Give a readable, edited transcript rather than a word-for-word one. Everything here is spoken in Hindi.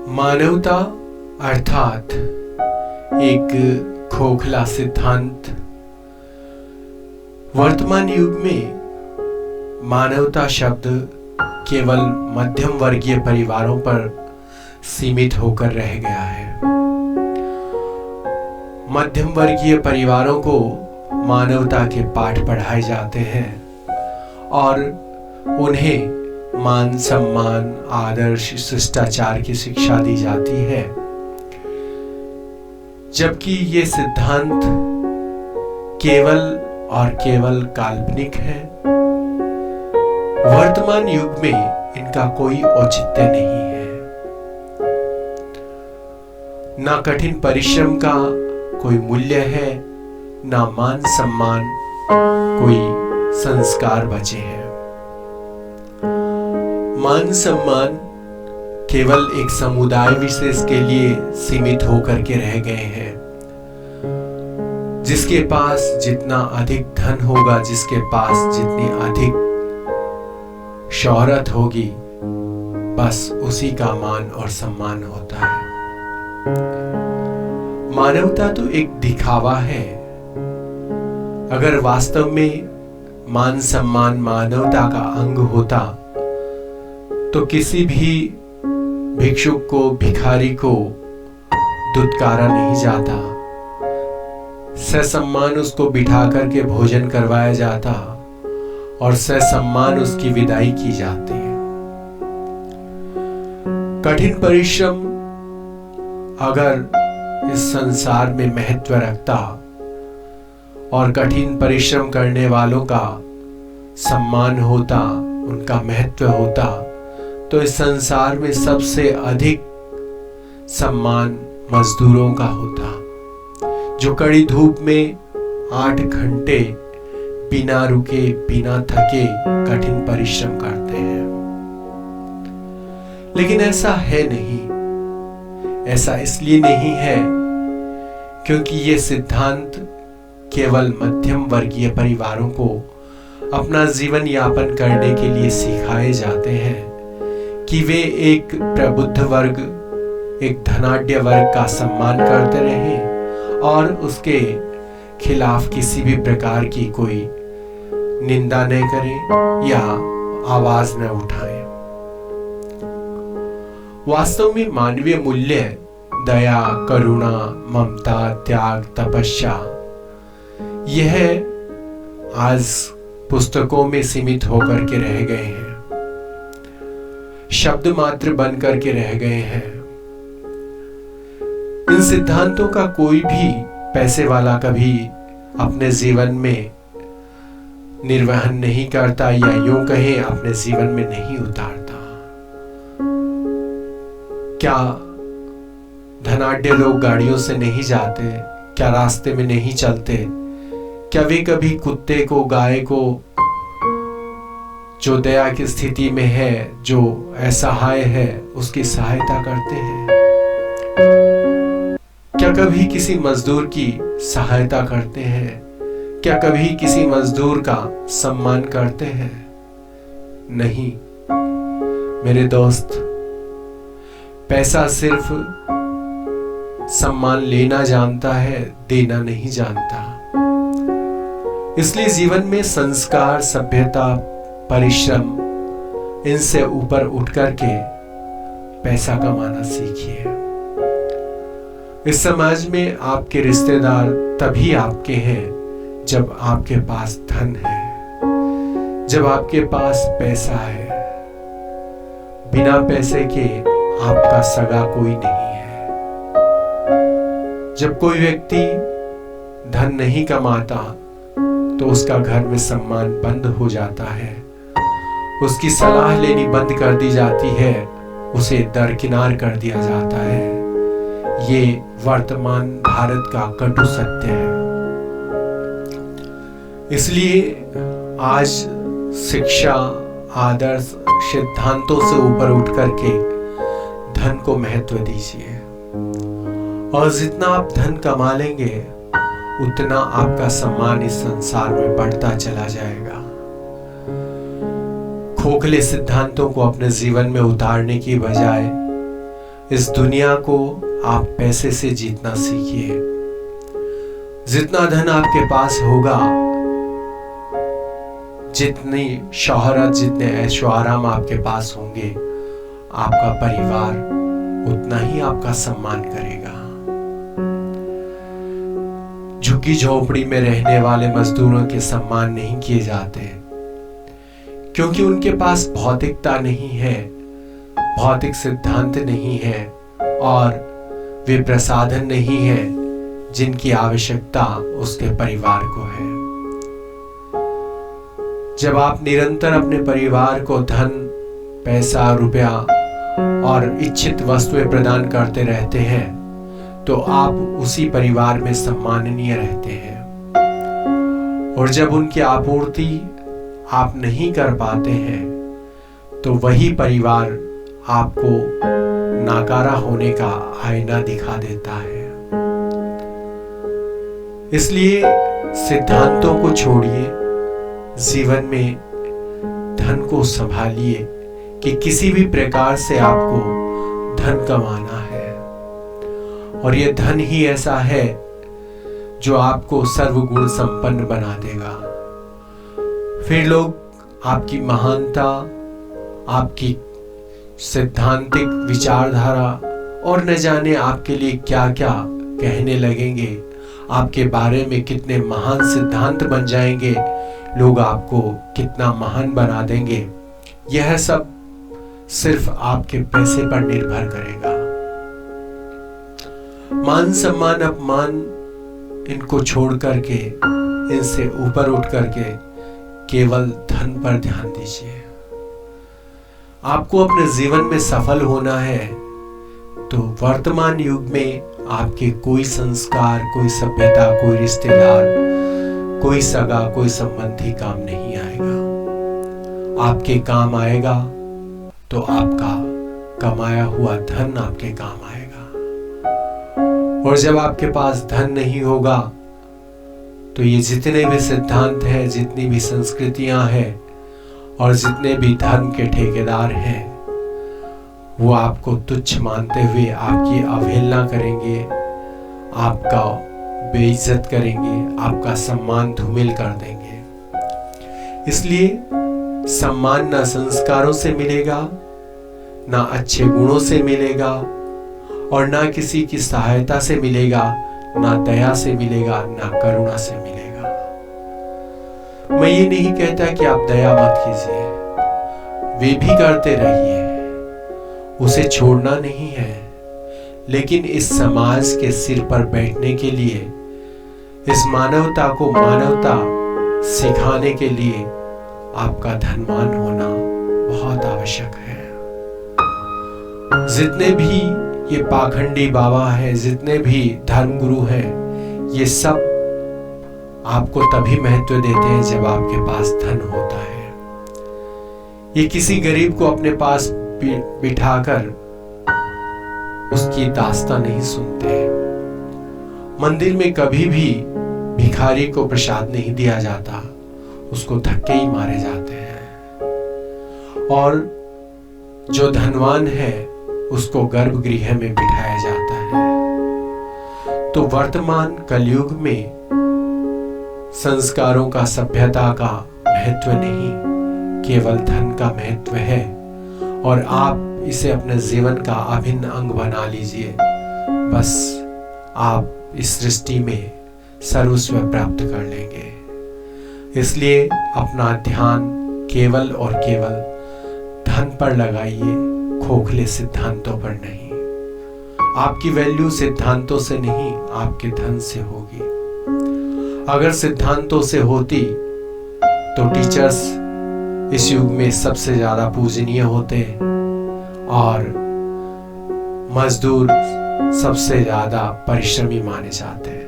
मानवता अर्थात एक खोखला सिद्धांत। वर्तमान युग में मानवता शब्द केवल मध्यम वर्गीय परिवारों पर सीमित होकर रह गया है। मध्यम वर्गीय परिवारों को मानवता के पाठ पढ़ाए जाते हैं और उन्हें मान सम्मान आदर्श शिष्टाचार की शिक्षा दी जाती है, जबकि ये सिद्धांत केवल और केवल काल्पनिक है। वर्तमान युग में इनका कोई औचित्य नहीं है। ना कठिन परिश्रम का कोई मूल्य है, ना मान सम्मान कोई संस्कार बचे हैं। मान सम्मान केवल एक समुदाय विशेष के लिए सीमित होकर के रह गए हैं। जिसके पास जितना अधिक धन होगा, जिसके पास जितनी अधिक शोहरत होगी, बस उसी का मान और सम्मान होता है। मानवता तो एक दिखावा है। अगर वास्तव में मान सम्मान मानवता का अंग होता तो किसी भी भिक्षुक को, भिखारी को दुत्कारा नहीं जाता, ससम्मान उसको बिठा करके भोजन करवाया जाता और ससम्मान उसकी विदाई की जाती है। कठिन परिश्रम अगर इस संसार में महत्व रखता और कठिन परिश्रम करने वालों का सम्मान होता, उनका महत्व होता, तो इस संसार में सबसे अधिक सम्मान मजदूरों का होता, जो कड़ी धूप में 8 घंटे बिना रुके बिना थके कठिन परिश्रम करते हैं। लेकिन ऐसा है नहीं। ऐसा इसलिए नहीं है क्योंकि ये सिद्धांत केवल मध्यम वर्गीय परिवारों को अपना जीवन यापन करने के लिए सिखाए जाते हैं कि वे एक प्रबुद्ध वर्ग, एक धनाढ्य वर्ग का सम्मान करते रहें और उसके खिलाफ किसी भी प्रकार की कोई निंदा न करें या आवाज न उठाएं। वास्तव में मानवीय मूल्य दया, करुणा, ममता, त्याग, तपस्या, यह आज पुस्तकों में सीमित होकर के रह गए हैं, शब्द मात्र बन करके रह गए हैं। इन सिद्धांतों का कोई भी पैसे वाला कभी अपने जीवन में निर्वहन नहीं करता या यूं कहें अपने जीवन में नहीं उतारता। क्या धनाढ्य लोग गाड़ियों से नहीं जाते? क्या रास्ते में नहीं चलते? क्या वे कभी कुत्ते को, गाय को, जो दया की स्थिति में है, जो असहाय है, उसकी सहायता करते हैं? क्या कभी किसी मजदूर की सहायता करते हैं? क्या कभी किसी मजदूर का सम्मान करते हैं? नहीं मेरे दोस्त, पैसा सिर्फ सम्मान लेना जानता है, देना नहीं जानता। इसलिए जीवन में संस्कार, सभ्यता, परिश्रम, इनसे ऊपर उठ करके पैसा कमाना सीखिए। इस समाज में आपके रिश्तेदार तभी आपके हैं जब आपके पास धन है, जब आपके पास पैसा है। बिना पैसे के आपका सगा कोई नहीं है। जब कोई व्यक्ति धन नहीं कमाता तो उसका घर में सम्मान बंद हो जाता है, उसकी सलाह लेनी बंद कर दी जाती है, उसे दरकिनार कर दिया जाता है। ये वर्तमान भारत का कटु सत्य है। इसलिए आज शिक्षा, आदर्श, सिद्धांतों से ऊपर उठ करके धन को महत्व दीजिए और जितना आप धन कमा लेंगे उतना आपका सम्मान इस संसार में बढ़ता चला जाएगा। खोखले सिद्धांतों को अपने जीवन में उतारने की बजाय इस दुनिया को आप पैसे से जीतना सीखिए। जितना धन आपके पास होगा, जितनी शोहरत, जितने ऐशो आराम आपके पास होंगे, आपका परिवार उतना ही आपका सम्मान करेगा। झुग्गी झोपड़ी में रहने वाले मजदूरों के सम्मान नहीं किए जाते, क्योंकि उनके पास भौतिकता नहीं है, भौतिक सिद्धांत नहीं है और वे प्रसाधन नहीं है जिनकी आवश्यकता उसके परिवार को है। जब आप निरंतर अपने परिवार को धन, पैसा, रुपया और इच्छित वस्तुएं प्रदान करते रहते हैं, तो आप उसी परिवार में सम्माननीय रहते हैं। और जब उनकी आपूर्ति आप नहीं कर पाते हैं, तो वही परिवार आपको नाकारा होने का आईना दिखा देता है। इसलिए सिद्धांतों को छोड़िए, जीवन में धन को संभालिए कि किसी भी प्रकार से आपको धन कमाना है। और यह धन ही ऐसा है जो आपको सर्वगुण संपन्न बना देगा। फिर लोग आपकी महानता, आपकी सैद्धांतिक विचारधारा और न जाने आपके लिए क्या क्या कहने लगेंगे, आपके बारे में कितने महान सिद्धांत बन जाएंगे, लोग आपको कितना महान बना देंगे। यह सब सिर्फ आपके पैसे पर निर्भर करेगा। मान सम्मान अपमान इनको छोड़ करके, इनसे ऊपर उठ करके केवल धन पर ध्यान दीजिए। आपको अपने जीवन में सफल होना है तो वर्तमान युग में आपके कोई संस्कार, कोई सभ्यता, कोई रिश्तेदार, कोई सगा, कोई संबंधी काम नहीं आएगा। आपके काम आएगा तो आपका कमाया हुआ धन आपके काम आएगा। और जब आपके पास धन नहीं होगा तो ये जितने भी सिद्धांत हैं, जितनी भी संस्कृतियां हैं और जितने भी धर्म के ठेकेदार हैं, वो आपको तुच्छ मानते हुए आपकी अवहेलना करेंगे, आपका बेइज्जत करेंगे, आपका सम्मान धूमिल कर देंगे। इसलिए सम्मान ना संस्कारों से मिलेगा, ना अच्छे गुणों से मिलेगा और ना किसी की सहायता से मिलेगा, ना दया से मिलेगा, ना करुणा से मिलेगा। मैं ये नहीं कहता कि आप दया मत कीजिए, वे भी करते रहिए, उसे छोड़ना नहीं है। लेकिन इस समाज के सिर पर बैठने के लिए, इस मानवता को मानवता सिखाने के लिए आपका धनवान होना बहुत आवश्यक है। जितने भी ये पाखंडी बाबा है, जितने भी धर्मगुरु हैं, ये सब आपको तभी महत्व देते हैं जब आपके पास धन होता है। ये किसी गरीब को अपने पास बिठाकर उसकी दास्तां नहीं सुनते। मंदिर में कभी भी भिखारी को प्रसाद नहीं दिया जाता, उसको धक्के ही मारे जाते हैं। और जो धनवान है उसको गर्भगृह में बिठाया जाता है। तो वर्तमान कलयुग में संस्कारों का, सभ्यता का महत्व नहीं, केवल धन का महत्व है। और आप इसे अपने जीवन का अभिन्न अंग बना लीजिए, बस आप इस सृष्टि में सर्वस्व प्राप्त कर लेंगे। इसलिए अपना ध्यान केवल और केवल धन पर लगाइए, खोखले सिद्धांतों पर नहीं। आपकी वैल्यू सिद्धांतों से नहीं, आपके धन से होगी। अगर सिद्धांतों से होती तो टीचर्स इस युग में सबसे ज्यादा पूजनीय होते और मजदूर सबसे ज्यादा परिश्रमी माने जाते हैं।